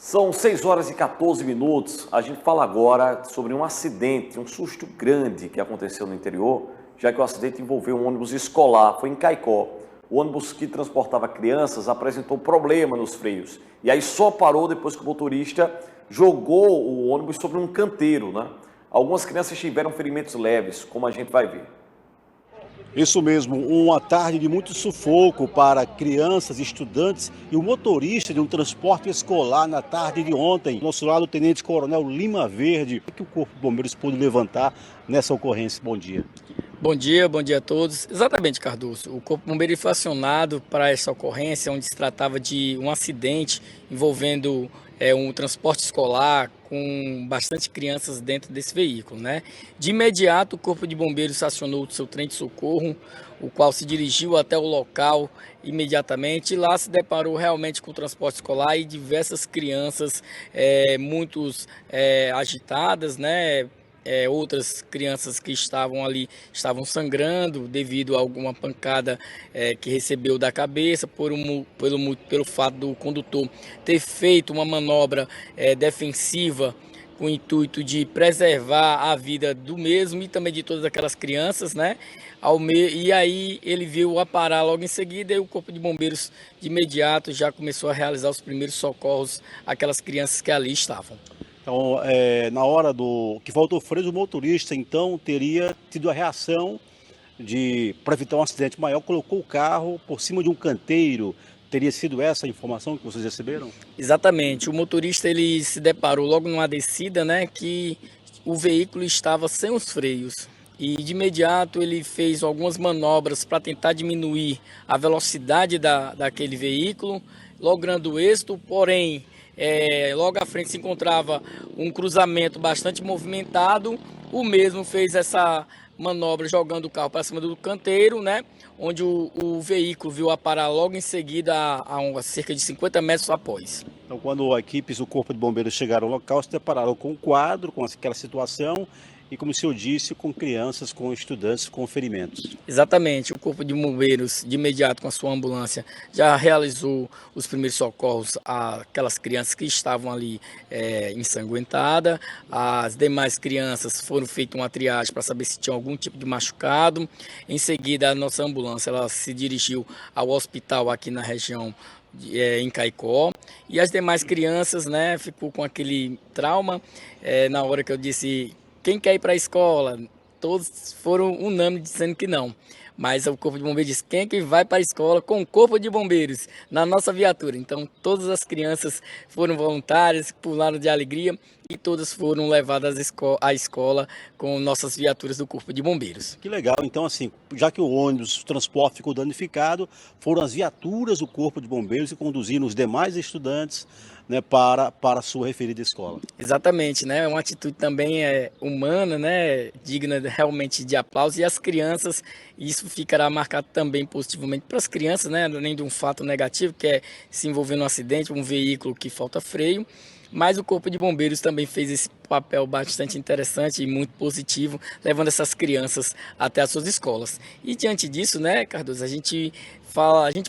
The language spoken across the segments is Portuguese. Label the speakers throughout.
Speaker 1: São 6 horas e 14 minutos. A gente fala agora sobre um acidente, um susto grande que aconteceu no interior, já que o acidente envolveu um ônibus escolar, foi em Caicó. O ônibus que transportava crianças apresentou problema nos freios. E aí só parou depois que o motorista jogou o ônibus sobre um canteiro, né? Algumas crianças tiveram ferimentos leves, como a gente vai ver.
Speaker 2: Isso mesmo, uma tarde de muito sufoco para crianças, estudantes e o motorista de um transporte escolar na tarde de ontem. Nosso lado, o Tenente Coronel Lima Verde. O que o Corpo de Bombeiros pôde levantar nessa ocorrência? Bom dia.
Speaker 3: Bom dia a todos. Exatamente, Cardoso. O Corpo de Bombeiros foi acionado para essa ocorrência, onde se tratava de um acidente envolvendo um transporte escolar com bastante crianças dentro desse veículo, né? De imediato, o Corpo de Bombeiros acionou o seu trem de socorro, o qual se dirigiu até o local imediatamente. E lá se deparou realmente com o transporte escolar e diversas crianças, muitos agitadas, né? Outras crianças que estavam ali estavam sangrando devido a alguma pancada que recebeu da cabeça pelo fato do condutor ter feito uma manobra defensiva com o intuito de preservar a vida do mesmo e também de todas aquelas crianças, né? E aí ele viu a parar logo em seguida e o Corpo de Bombeiros de imediato já começou a realizar os primeiros socorros àquelas crianças que ali estavam.
Speaker 2: Então, na hora que faltou o freio, o motorista, então, teria tido a reação para evitar um acidente maior, colocou o carro por cima de um canteiro. Teria sido essa a informação que vocês receberam?
Speaker 3: Exatamente. O motorista ele se deparou logo numa descida, né, que o veículo estava sem os freios. E de imediato ele fez algumas manobras para tentar diminuir a velocidade daquele veículo, logrando êxito, porém logo à frente se encontrava um cruzamento bastante movimentado. O mesmo fez essa manobra jogando o carro para cima do canteiro, né? Onde o veículo viu a parar logo em seguida a cerca de 50 metros após.
Speaker 2: Então, quando a equipe do Corpo de Bombeiros chegaram ao local, se depararam com o quadro, com aquela situação e, como o senhor disse, com crianças, com estudantes com ferimentos.
Speaker 3: Exatamente, o Corpo de Bombeiros, de imediato com a sua ambulância, já realizou os primeiros socorros àquelas crianças que estavam ali ensanguentadas. As demais crianças foram feita uma triagem para saber se tinha algum tipo de machucado. Em seguida, a nossa ambulância ela se dirigiu ao hospital aqui na região em Caicó, e as demais crianças, né, ficou com aquele trauma na hora que eu disse quem quer ir para a escola. Todos foram unânimes dizendo que não. Mas o Corpo de Bombeiros disse, quem é que vai para a escola com o Corpo de Bombeiros na nossa viatura? Então, todas as crianças foram voluntárias, pularam de alegria e todas foram levadas à escola com nossas viaturas do Corpo de Bombeiros.
Speaker 2: Que legal. Então, assim, já que o ônibus, o transporte ficou danificado, foram as viaturas do Corpo de Bombeiros que conduziram os demais estudantes, né, para a sua referida escola.
Speaker 3: Exatamente, né? É uma atitude também humana, né? Digna realmente de aplauso. E as crianças, isso ficará marcado também positivamente para as crianças, né? Além de um fato negativo, que é se envolver num acidente, um veículo que falta freio. Mas o Corpo de Bombeiros também fez esse papel bastante interessante e muito positivo, levando essas crianças até as suas escolas. E diante disso, né, Cardoso, a gente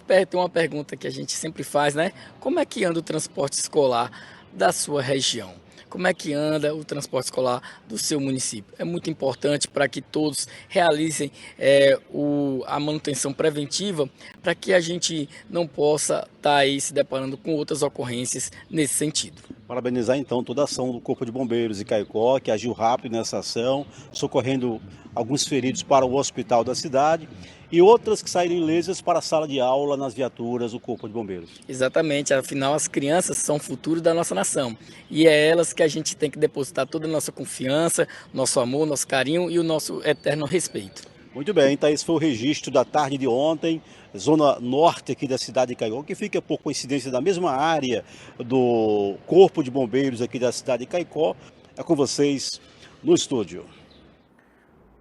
Speaker 3: tem uma pergunta que a gente sempre faz, né? Como é que anda o transporte escolar da sua região? Como é que anda o transporte escolar do seu município? É muito importante para que todos realizem a manutenção preventiva, para que a gente não possa estar aí se deparando com outras ocorrências nesse sentido.
Speaker 2: Parabenizar então toda a ação do Corpo de Bombeiros de Caicó, que agiu rápido nessa ação, socorrendo alguns feridos para o hospital da cidade e outras que saíram ilesas para a sala de aula nas viaturas do Corpo de Bombeiros.
Speaker 3: Exatamente, afinal as crianças são o futuro da nossa nação e é elas que a gente tem que depositar toda a nossa confiança, nosso amor, nosso carinho e o nosso eterno respeito.
Speaker 2: Muito bem, então esse foi o registro da tarde de ontem, zona norte aqui da cidade de Caicó, que fica por coincidência da mesma área do Corpo de Bombeiros aqui da cidade de Caicó. É com vocês no estúdio.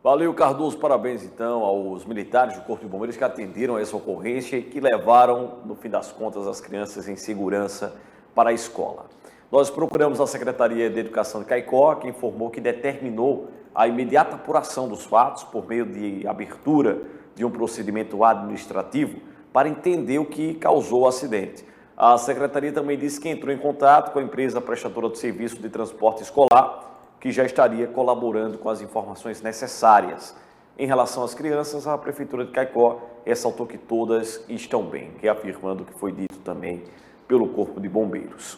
Speaker 1: Valeu, Cardoso. Parabéns, então, aos militares do Corpo de Bombeiros que atenderam a essa ocorrência e que levaram, no fim das contas, as crianças em segurança para a escola. Nós procuramos a Secretaria de Educação de Caicó, que informou que determinou a imediata apuração dos fatos por meio de abertura de um procedimento administrativo para entender o que causou o acidente. A secretaria também disse que entrou em contato com a empresa prestadora do serviço de transporte escolar, que já estaria colaborando com as informações necessárias. Em relação às crianças, a Prefeitura de Caicó ressaltou que todas estão bem, reafirmando o que foi dito também pelo Corpo de Bombeiros.